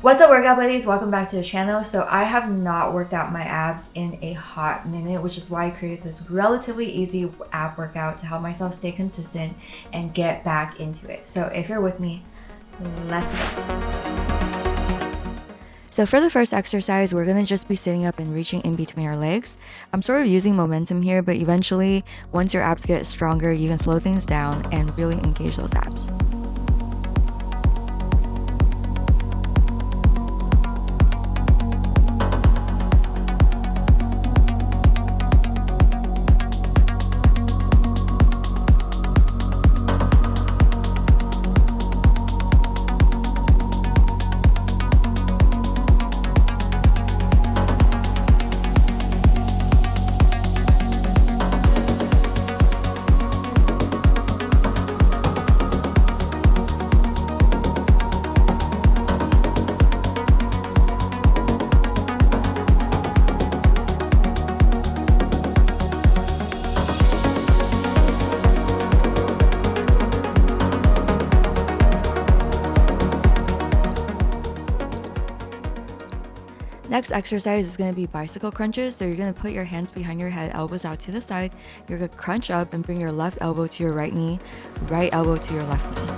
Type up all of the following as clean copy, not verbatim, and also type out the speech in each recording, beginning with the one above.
What's up, workout buddies? Welcome back to the channel. So I have not worked out my abs in a hot minute, which is why I created this relatively easy ab workout to help myself stay consistent and get back into it. So if you're with me, let's go. So for the first exercise, we're gonna just be sitting up and reaching in between our legs. I'm sort of using momentum here, but eventually, once your abs get stronger, you can slow things down and really engage those abs. Next exercise is going to be bicycle crunches. So you're going to put your hands behind your head, elbows out to the side. You're going to crunch up and bring your left elbow to your right knee, right elbow to your left knee.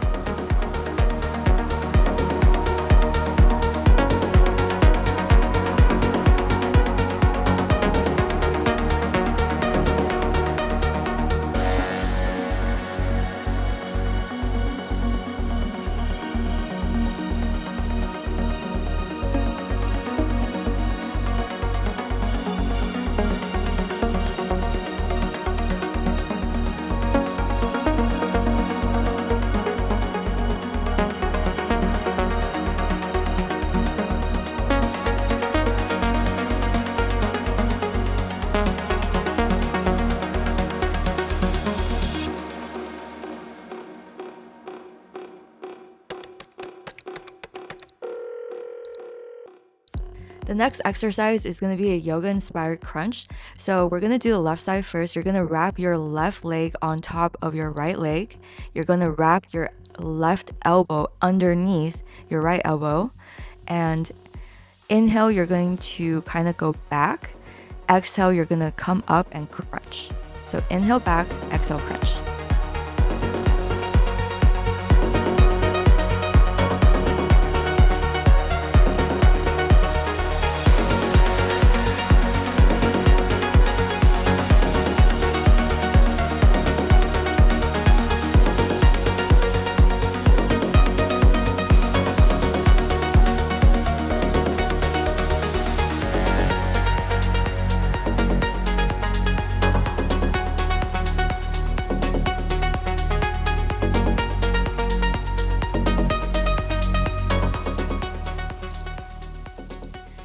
The next exercise is going to be a yoga inspired crunch. So we're going to do the left side first. You're going to wrap your left leg on top of your right leg. You're going to wrap your left elbow underneath your right elbow. And inhale, you're going to kind of go back. Exhale, you're going to come up and crunch. So inhale back, exhale crunch.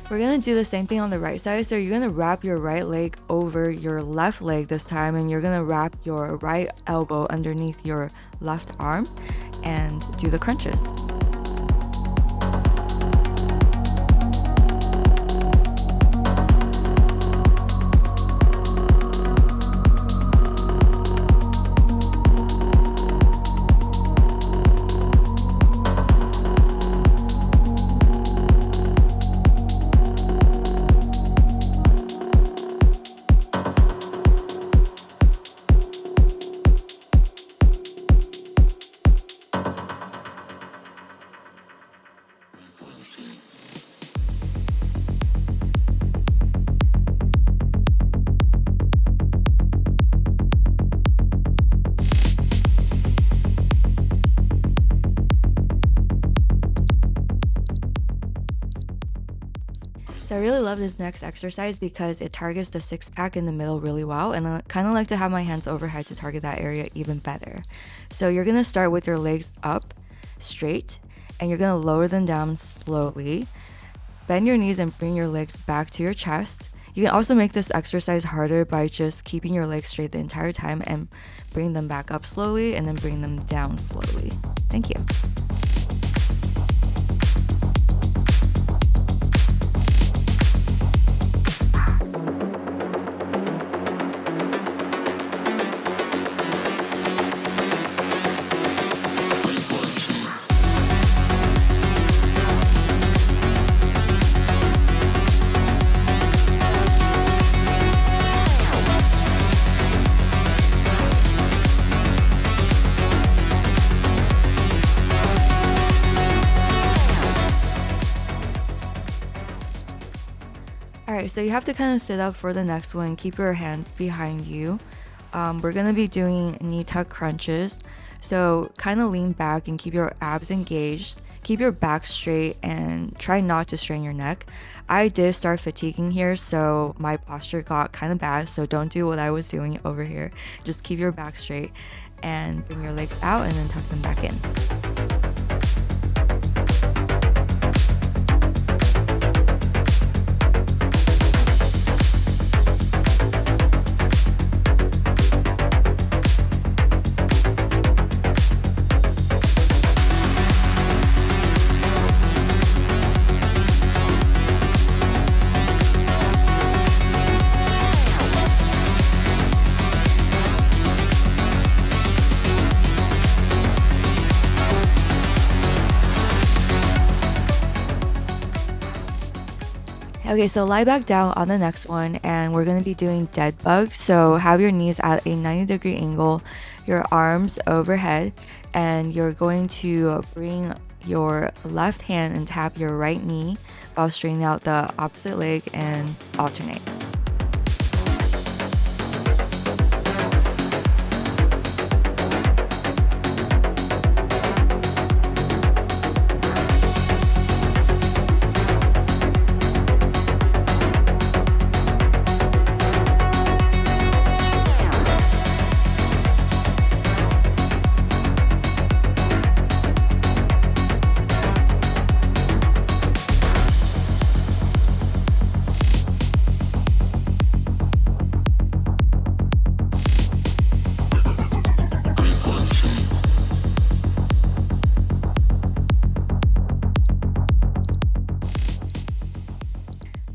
We're going to do the same thing on the right side. So you're going to wrap your right leg over your left leg this time, and you're going to wrap your right elbow underneath your left arm and do the crunches. So I really love this next exercise because it targets the six pack in the middle really well, and I kind of like to have my hands overhead to target that area even better. So you're going to start with your legs up straight, and you're going to lower them down slowly. Bend your knees and bring your legs back to your chest. You can also make this exercise harder by just keeping your legs straight the entire time and bring them back up slowly and then bring them down slowly. Thank you. Alright, so you have to kind of sit up for the next one. Keep your hands behind you. We're gonna be doing knee tuck crunches. So kind of lean back and keep your abs engaged. Keep your back straight and try not to strain your neck. I did start fatiguing here, so my posture got kind of bad. So don't do what I was doing over here. Just keep your back straight and bring your legs out and then tuck them back in. Okay, so lie back down on the next one and we're going to be doing dead bug. So have your knees at a 90-degree angle, your arms overhead, and you're going to bring your left hand and tap your right knee while straightening out the opposite leg and alternate.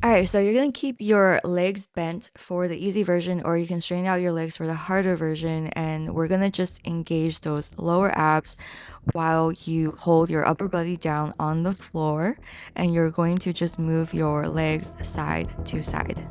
Alright, so you're going to keep your legs bent for the easy version, or you can straighten out your legs for the harder version, and we're going to just engage those lower abs while you hold your upper body down on the floor, and you're going to just move your legs side to side.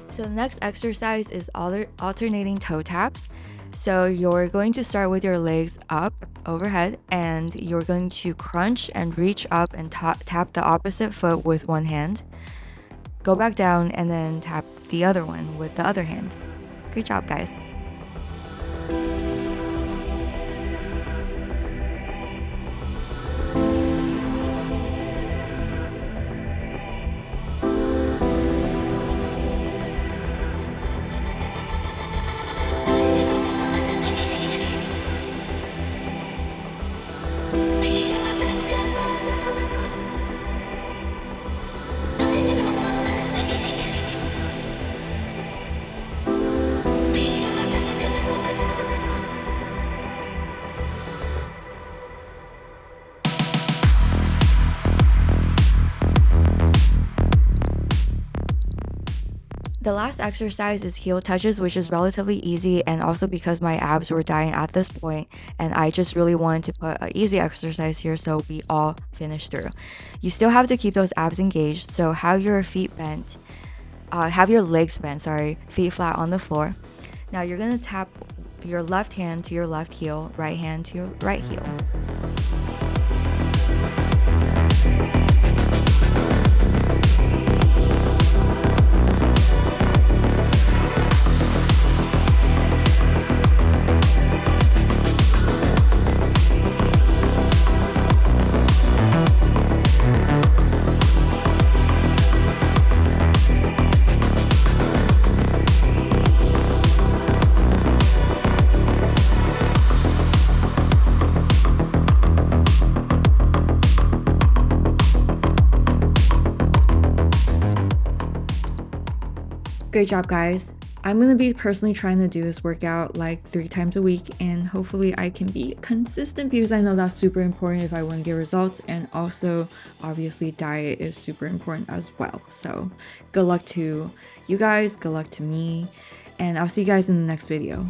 So the next exercise is alternating toe taps. So you're going to start with your legs up overhead, and you're going to crunch and reach up and tap the opposite foot with one hand. Go back down and then tap the other one with the other hand. Great job, guys. The last exercise is heel touches, which is relatively easy, and also because my abs were dying at this point and I just really wanted to put an easy exercise here so we all finish through. You still have to keep those abs engaged, so have your feet bent, have your legs bent, feet flat on the floor. Now you're gonna tap your left hand to your left heel, right hand to your right heel. Great job, guys. I'm gonna be personally trying to do this workout like 3 times a week, and hopefully I can be consistent because I know that's super important if I want to get results. And also, obviously, diet is super important as well. So, good luck to you guys, good luck to me, and I'll see you guys in the next video.